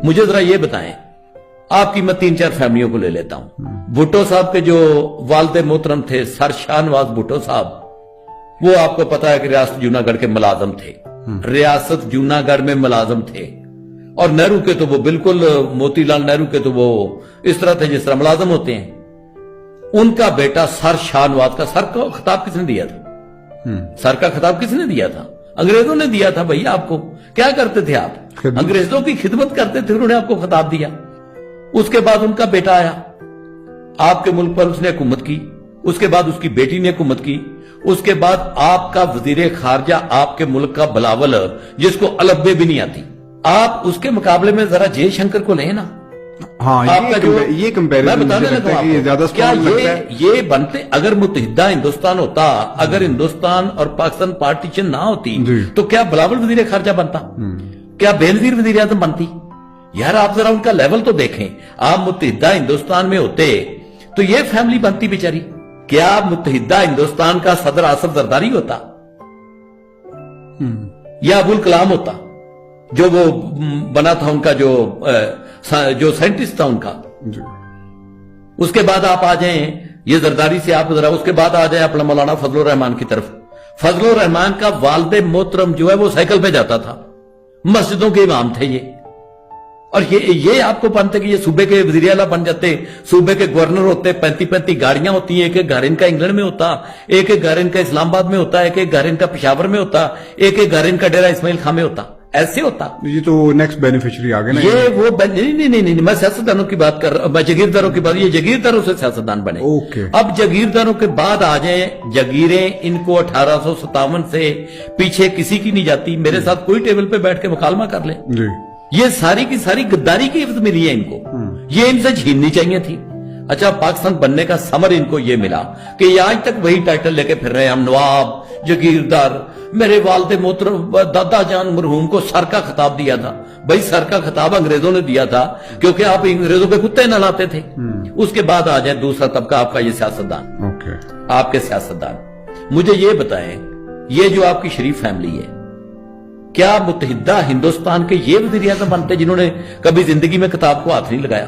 مجھے ذرا یہ بتائیں، آپ کی میں 3-4 فیملیوں کو لے لیتا ہوں۔ بھٹو صاحب کے جو والد محترم تھے سر شاہ نواز بھٹو صاحب، وہ آپ کو پتا ہے کہ ریاست جوناگڑھ کے ملازم تھے، ریاست جوناگڑھ میں ملازم تھے، اور نہرو کے تو وہ بالکل، موتی لال نہرو کے تو وہ اس طرح تھے جس طرح ملازم ہوتے ہیں۔ ان کا بیٹا سر شاہ نواز کا سر کا خطاب کس نے دیا تھا؟ سر کا خطاب کس نے دیا تھا؟ انگریزوں نے دیا تھا بھائی آپ کو۔ کیا کرتے تھے آپ؟ انگریزوں کی خدمت کرتے تھے، انہوں نے آپ کو خطاب دیا۔ اس کے بعد ان کا بیٹا آیا، آپ کے ملک پر اس نے حکومت کی، اس کے بعد اس کی بیٹی نے حکومت کی، اس کے بعد آپ کا وزیر خارجہ آپ کے ملک کا بلاول، جس کو الفبے بھی نہیں آتی، آپ اس کے مقابلے میں ذرا جے شنکر کو لیں نا۔ ہاں، یہ کمپیریزن کیا یہ بنتے؟ اگر متحدہ ہندوستان ہوتا، اگر ہندوستان اور پاکستان پارٹیشن نہ ہوتی تو کیا بلاول وزیر خارجہ بنتا؟ کیا بینظیر وزیر اعظم بنتی؟ یار آپ ذرا ان کا لیول تو دیکھیں۔ آپ متحدہ ہندوستان میں ہوتے تو یہ فیملی بنتی بیچاری؟ کیا متحدہ ہندوستان کا صدر آصف زرداری ہوتا یا ابوالکلام ہوتا، جو وہ بنا تھا ان کا جو سائنٹسٹ تھا ان کا؟ اس کے بعد آپ آ جائیں یہ زرداری سے، آپ ذرا اس کے بعد آ جائیں اپنا مولانا فضل الرحمان کی طرف۔ فضل الرحمان کا والد محترم جو ہے وہ سائیکل پہ جاتا تھا، مسجدوں کے امام تھے یہ، اور یہ آپ کو پانتے کہ یہ صوبے کے وزیر اعلیٰ بن جاتے، صوبے کے گورنر ہوتے، 35 گاڑیاں ہوتی ہیں، ایک ایک گھر ان کا انگلینڈ میں ہوتا، ایک ایک گھر ان کا اسلام آباد میں ہوتا، ایک ایک گھر ان کا پشاور میں ہوتا، ایک ایک گھر ان کا ڈیرہ اسماعیل خاں میں ہوتا۔ ایسے ہوتا؟ یہ تو نیکسٹ بینیفیشری آگے نا، یہ وہ نہیں، میں سیاستدانوں کی بات کر رہا ہوں، میں جگیرداروں کی بات، یہ جگیرداروں سے سیاستدان بنے۔ اب جگیرداروں کے بعد آ جائیں جگیریں، ان کو 1857 سے پیچھے کسی کی نہیں جاتی۔ میرے ساتھ کوئی ٹیبل پہ بیٹھ کے مکالمہ کر لیں، یہ ساری کی ساری غداری کی عزت ملی ہے ان کو، یہ ان سے چھیننی چاہیے تھی۔ اچھا، پاکستان بننے کا ثمر ان کو یہ ملا کہ یہ آج تک وہی ٹائٹل لے کے پھر رہے ہیں، ہم نواب، جگیردار۔ میرے والد محترم دادا جان مرحوم کو سر کا خطاب دیا تھا، بھائی سر کا خطاب انگریزوں نے دیا تھا کیونکہ آپ انگریزوں کے کتے نہ لاتے تھے۔ اس کے بعد آ جائے دوسرا طبقہ آپ کا یہ سیاستدان، آپ کے سیاستدان۔ مجھے یہ بتائیں، یہ جو آپ کی شریف فیملی ہے، کیا متحدہ ہندوستان کے یہ وزیر اعظم بنتے جنہوں نے کبھی زندگی میں کتاب کو ہاتھ نہیں لگایا؟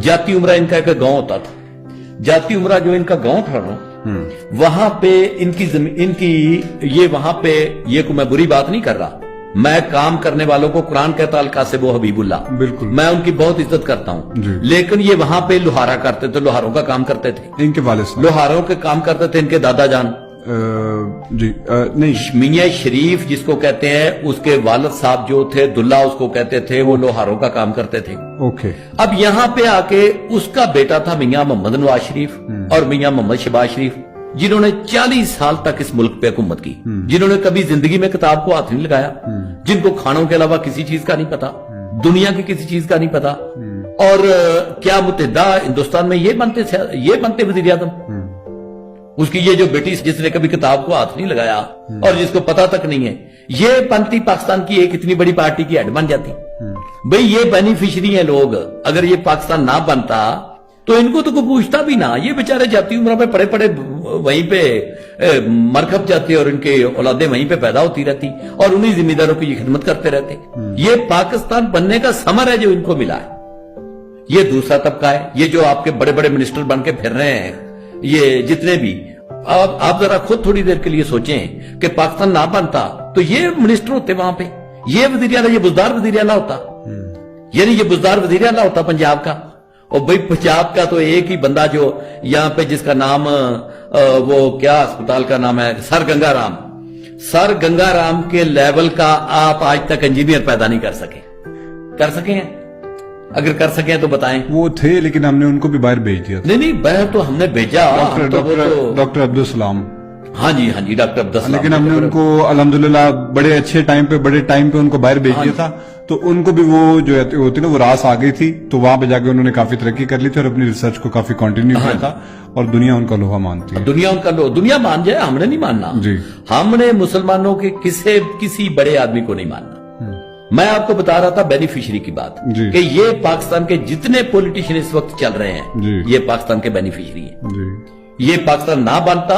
جاتی عمرہ ان کا ایک گاؤں ہوتا تھا، جاتی عمرہ جو ان کا گاؤں تھا نا، وہاں پہ ان کی یہ وہاں پہ، یہ کو میں بری بات نہیں کر رہا، میں کام کرنے والوں کو قرآن کہتا القاسب و حبیب اللہ، بالکل میں ان کی بہت عزت کرتا ہوں، لیکن یہ وہاں پہ لوہارا کرتے تھے، لوہاروں کا کام کرتے تھے، ان کے والد لوہاروں کے کام کرتے تھے، ان کے دادا جان نہیں، میاں شریف جس کو کہتے ہیں، اس کے والد صاحب جو تھے دلہ اس کو کہتے تھے، وہ لوہاروں کا کام کرتے تھے۔ اب یہاں پہ آ کے اس کا بیٹا تھا میاں محمد نواز شریف اور میاں محمد شہباز شریف، جنہوں نے 40 سال تک اس ملک پہ حکومت کی، جنہوں نے کبھی زندگی میں کتاب کو ہاتھ نہیں لگایا، جن کو کھانوں کے علاوہ کسی چیز کا نہیں پتا، دنیا کی کسی چیز کا نہیں پتا۔ اور کیا متحدہ ہندوستان میں یہ بنتے وزیر اعظم؟ اس کی یہ جو بیٹی جس نے کبھی کتاب کو ہاتھ نہیں لگایا اور جس کو پتا تک نہیں ہے، یہ بنتی پاکستان کی ایک اتنی بڑی پارٹی کی ہیڈ بن جاتی؟ بھئی یہ بینیفیشری ہیں لوگ، اگر یہ پاکستان نہ بنتا تو ان کو تو کوئی پوچھتا بھی نہ، یہ بیچارے جاتی عمرہ پہ پڑے پڑے وہیں پہ مرکب جاتے اور ان کے اولادیں وہیں پہ پیدا ہوتی رہتی اور انہی ذمہ داروں کی یہ خدمت کرتے رہتے۔ یہ پاکستان بننے کا ثمر ہے جو ان کو ملا ہے۔ یہ دوسرا طبقہ ہے، یہ جو آپ کے بڑے بڑے منسٹر بن کے پھر رہے ہیں، یہ جتنے بھی، آپ ذرا خود تھوڑی دیر کے لیے سوچیں کہ پاکستان نہ بنتا تو یہ منسٹر ہوتے وہاں پہ، یہ وزیر اعلیٰ، یہ بزدار وزیر اعلیٰ ہوتا، یعنی یہ بزدار وزیر اعلیٰ ہوتا پنجاب کا۔ اور بھئی پنجاب کا تو ایک ہی بندہ جو یہاں پہ جس کا نام وہ کیا اسپتال کا نام ہے، سر گنگا رام کے لیول کا آپ آج تک انجینئر پیدا نہیں کر سکے ہیں؟ اگر کر سکیں تو بتائیں۔ وہ تھے لیکن ہم نے ان کو بھی باہر بھیج دیا۔ نہیں باہر تو ہم نے بھیجا، ڈاکٹر عبدالسلام، ہاں جی ڈاکٹر عبدالسلام، لیکن ہم نے ان کو الحمدللہ بڑے اچھے ٹائم پہ ان کو باہر بھیج دیا تھا، تو ان کو بھی وہ جو ہوتی نا وہ راس آ گئی تھی، تو وہاں پہ جا کے انہوں نے کافی ترقی کر لی تھی اور اپنی ریسرچ کو کافی کنٹینیو کیا تھا، اور دنیا ان کا لوہا مانتی ہے۔ دنیا مان جائے، ہم نے نہیں ماننا، ہم نے مسلمانوں کے کسی بڑے آدمی کو نہیں ماننا۔ میں آپ کو بتا رہا تھا بینیفیشری کی بات کہ یہ پاکستان کے جتنے پولیٹیشین اس وقت چل رہے ہیں یہ پاکستان کے بینیفیشری ہیں۔ یہ پاکستان نہ بنتا،